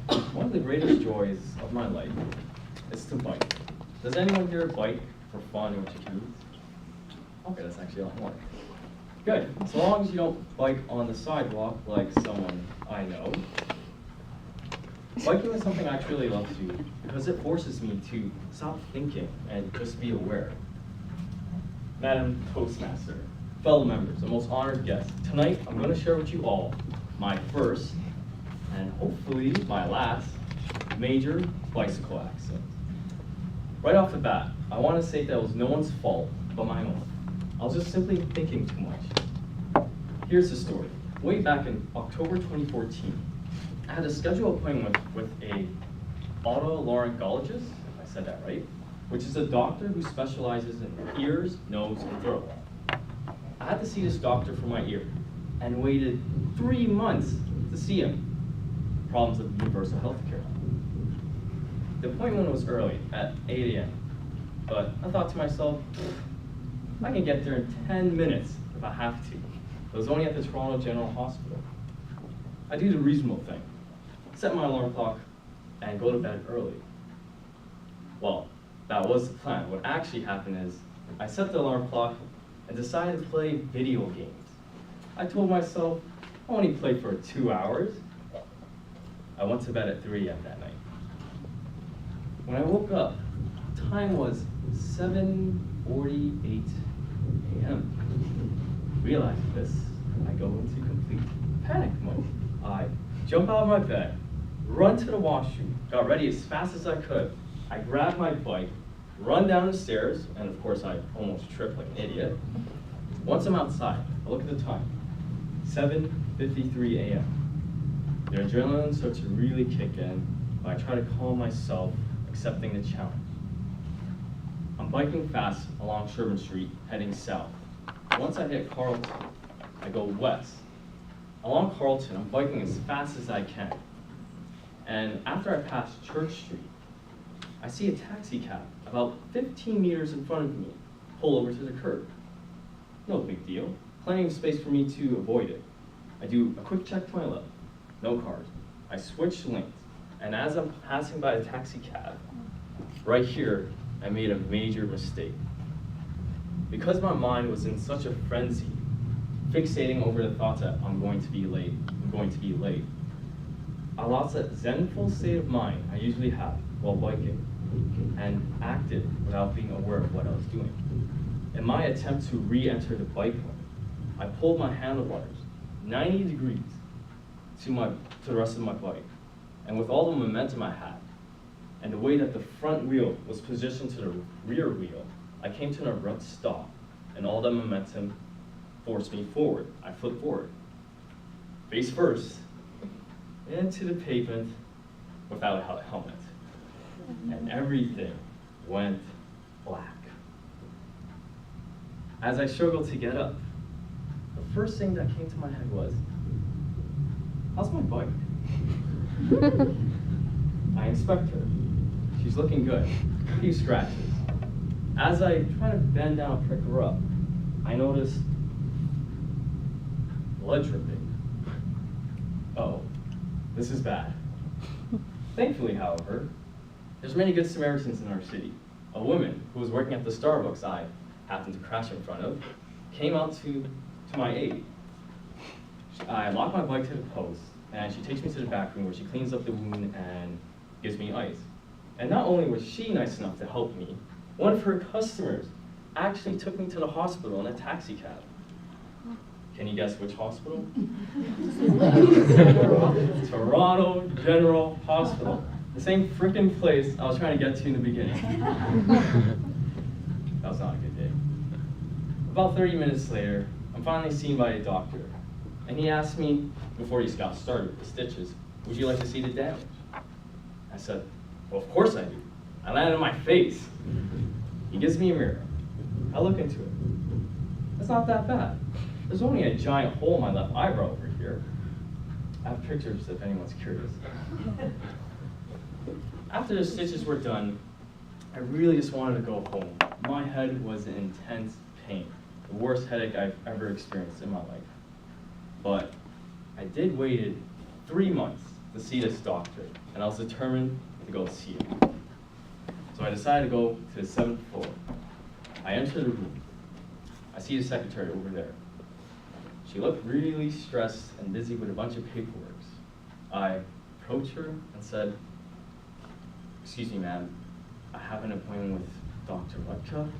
One of the greatest joys of my life is to bike. Does anyone here bike for fun or to commute? Okay, that's actually a lot more. Good. So long as you don't bike on the sidewalk like someone I know. Biking is something I truly love to do because it forces me to stop thinking and just be aware. Madam Toastmaster, fellow members, the most honored guests, tonight I'm going to share with you all my first, and hopefully my last, major bicycle accident. Right off the bat, I want to say that it was no one's fault but my own. I was just simply thinking too much. Here's the story. Way back in October 2014, I had a scheduled appointment with a otolaryngologist, if I said that right, which is a doctor who specializes in ears, nose, and throat. I had to see this doctor for my ear and waited 3 months to see him. Problems of universal health care. The appointment was early, at 8 a.m., but I thought to myself, I can get there in 10 minutes if I have to. It was only at the Toronto General Hospital. I do the reasonable thing, set my alarm clock, and go to bed early. Well, that was the plan. What actually happened is, I set the alarm clock and decided to play video games. I told myself, I only play for 2 hours. I went to bed at 3 a.m. that night. When I woke up, time was 7:48 a.m. Realizing this, I go into complete panic mode. I jump out of my bed, run to the washroom, got ready as fast as I could. I grabbed my bike, run down the stairs, and of course I almost tripped like an idiot. Once I'm outside, I look at the time, 7:53 a.m. The adrenaline starts to really kick in, but I try to calm myself, accepting the challenge. I'm biking fast along Sherbourne Street, heading south. Once I hit Carlton, I go west. Along Carlton, I'm biking as fast as I can. And after I pass Church Street, I see a taxi cab about 15 meters in front of me pull over to the curb. No big deal, plenty of space for me to avoid it. I do a quick check to my left, no cars. I switch lanes, and as I'm passing by the taxi cab, right here, I made a major mistake. Because my mind was in such a frenzy, fixating over the thoughts that I'm going to be late, I lost that zenful state of mind I usually have while biking, and acted without being aware of what I was doing. In my attempt to re-enter the bike lane, I pulled my handlebars 90 degrees to the rest of my bike, and with all the momentum I had, and the way that the front wheel was positioned to the rear wheel, I came to an abrupt stop, and all that momentum forced me forward. I flipped forward, face first, into the pavement without a helmet, and everything went black. As I struggled to get up, the first thing that came to my head was, how's my bike? I inspect her. She's looking good, a few scratches. As I try to bend down and pick her up, I notice blood dripping. Uh-oh, this is bad. Thankfully, however, there's many good Samaritans in our city. A woman who was working at the Starbucks I happened to crash in front of came out to my aid. I lock my bike to the post, and she takes me to the back room where she cleans up the wound and gives me ice. And not only was she nice enough to help me, one of her customers actually took me to the hospital in a taxi cab. Can you guess which hospital? Toronto General Hospital. The same freaking place I was trying to get to in the beginning. That was not a good day. About 30 minutes later, I'm finally seen by a doctor. And he asked me, before he got started with the stitches, would you like to see the damage? I said, well, of course I do. I landed on my face. He gives me a mirror. I look into it. It's not that bad. There's only a giant hole in my left eyebrow over here. I have pictures if anyone's curious. After the stitches were done, I really just wanted to go home. My head was in intense pain, the worst headache I've ever experienced in my life. But I did waited 3 months to see this doctor, and I was determined to go see him. So I decided to go to the 7th floor. I enter the room. I see the secretary over there. She looked really stressed and busy with a bunch of paperwork. I approached her and said, "Excuse me, ma'am, I have an appointment with Dr. Rutka."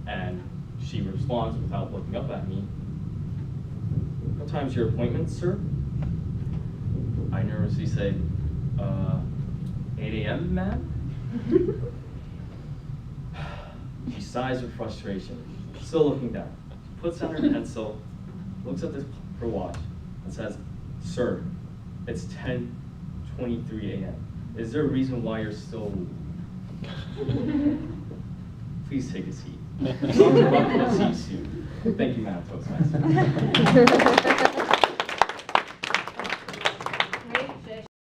And she responds without looking up at me, "What time's your appointment, sir?" I nervously say, 8 a.m., ma'am?" She sighs with frustration, still looking down. She puts down her pencil, looks at her watch, and says, "Sir, it's 10:23 a.m. Is there a reason why you're still..." Please take a seat. Dr. Rutka will see you soon. Thank you, Madam Toastmaster.